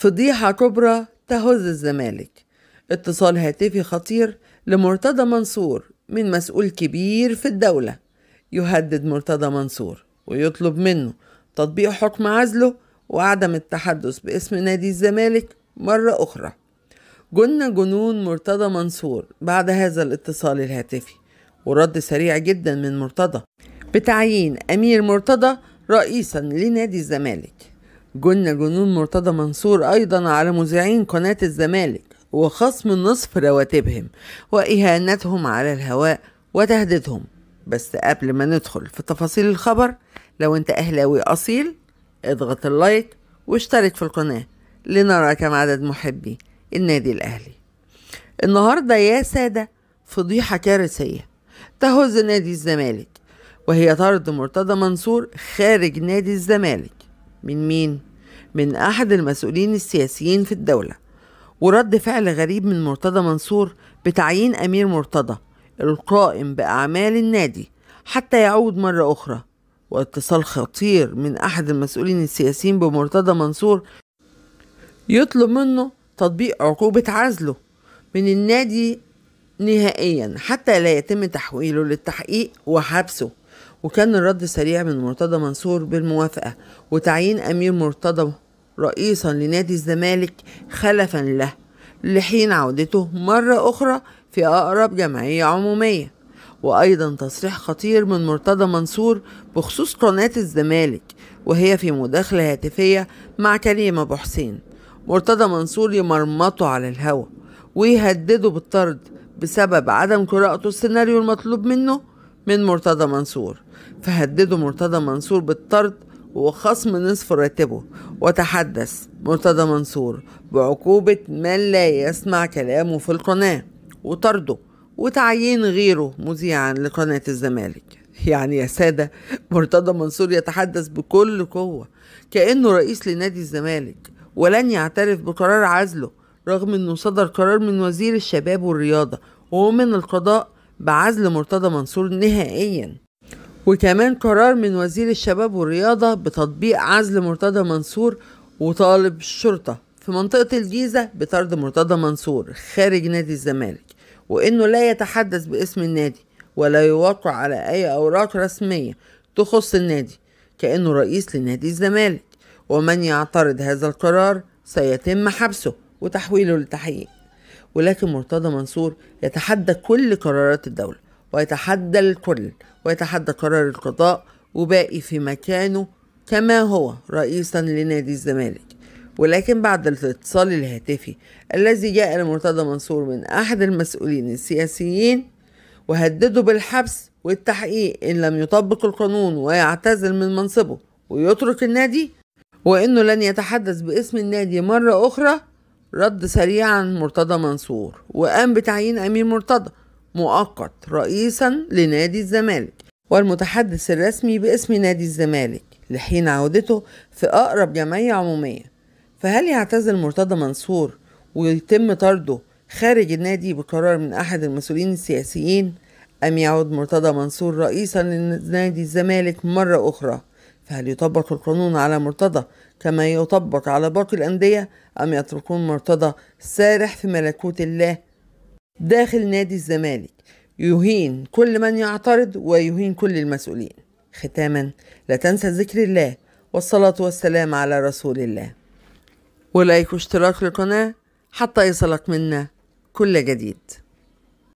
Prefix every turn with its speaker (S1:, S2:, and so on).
S1: فضيحة كبرى تهز الزمالك. اتصال هاتفي خطير لمرتضى منصور من مسؤول كبير في الدولة، يهدد مرتضى منصور ويطلب منه تطبيق حكم عزله وعدم التحدث باسم نادي الزمالك مرة أخرى. جن جنون مرتضى منصور بعد هذا الاتصال الهاتفي، ورد سريع جدا من مرتضى بتعيين أمير مرتضى رئيسا لنادي الزمالك. جن جنون مرتضى منصور أيضا على مذيعين قناة الزمالك وخصم نصف رواتبهم وإهانتهم على الهواء وتهديدهم. بس قبل ما ندخل في تفاصيل الخبر، لو انت أهلاوي أصيل اضغط اللايك واشترك في القناة لنرى كم عدد محبي النادي الأهلي. النهاردة يا سادة فضيحة كارثية تهز نادي الزمالك، وهي طرد مرتضى منصور خارج نادي الزمالك. من مين؟ من أحد المسؤولين السياسيين في الدولة، ورد فعل غريب من مرتضى منصور بتعيين أمير مرتضى القائم بأعمال النادي حتى يعود مرة أخرى، واتصال خطير من أحد المسؤولين السياسيين بمرتضى منصور يطلب منه تطبيق عقوبة عزله من النادي نهائيا حتى لا يتم تحويله للتحقيق وحبسه. وكان الرد سريع من مرتضى منصور بالموافقة وتعيين أمير مرتضى رئيسا لنادي الزمالك خلفا له لحين عودته مرة أخرى في أقرب جمعية عمومية. وأيضا تصريح خطير من مرتضى منصور بخصوص قناة الزمالك وهي في مداخلة هاتفية مع كريم أبو حسين. مرتضى منصور يمرمطه على الهوا ويهدده بالطرد بسبب عدم قراءته السيناريو المطلوب منه من مرتضى منصور، فهدده مرتضى منصور بالطرد وخصم نصف راتبه، وتحدث مرتضى منصور بعقوبة من لا يسمع كلامه في القناة وطرده وتعيين غيره مذيعا لقناة الزمالك. يعني يا سادة مرتضى منصور يتحدث بكل قوة كأنه رئيس لنادي الزمالك ولن يعترف بقرار عزله، رغم انه صدر قرار من وزير الشباب والرياضة ومن القضاء بعزل مرتضى منصور نهائيا، وكمان قرار من وزير الشباب والرياضة بتطبيق عزل مرتضى منصور، وطالب الشرطة في منطقة الجيزة بطرد مرتضى منصور خارج نادي الزمالك، وانه لا يتحدث باسم النادي ولا يوقع على اي اوراق رسمية تخص النادي كأنه رئيس لنادي الزمالك، ومن يعترض هذا القرار سيتم حبسه وتحويله للتحقيق. ولكن مرتضى منصور يتحدى كل قرارات الدولة ويتحدى الكل ويتحدى قرار القضاء وباقي في مكانه كما هو رئيسا لنادي الزمالك. ولكن بعد الاتصال الهاتفي الذي جاء لمرتضى منصور من أحد المسؤولين السياسيين وهدده بالحبس والتحقيق إن لم يطبق القانون ويعتزل من منصبه ويترك النادي، وإنه لن يتحدث باسم النادي مرة أخرى، رد سريعا مرتضى منصور وقام بتعيين أمير مرتضى مؤقت رئيسا لنادي الزمالك والمتحدث الرسمي باسم نادي الزمالك لحين عودته في أقرب جمعية عمومية. فهل يعتزل مرتضى منصور ويتم طرده خارج النادي بقرار من أحد المسؤولين السياسيين، أم يعود مرتضى منصور رئيسا لنادي الزمالك مرة أخرى؟ فهل يطبق القانون على مرتضى كما يطبق على باقي الأندية، أم يتركون مرتضى سارح في ملكوت الله داخل نادي الزمالك يهين كل من يعترض ويهين كل المسؤولين؟ ختاما، لا تنسى ذكر الله والصلاة والسلام على رسول الله، ولايك واشتراك للقناة حتى يصلك منا كل جديد.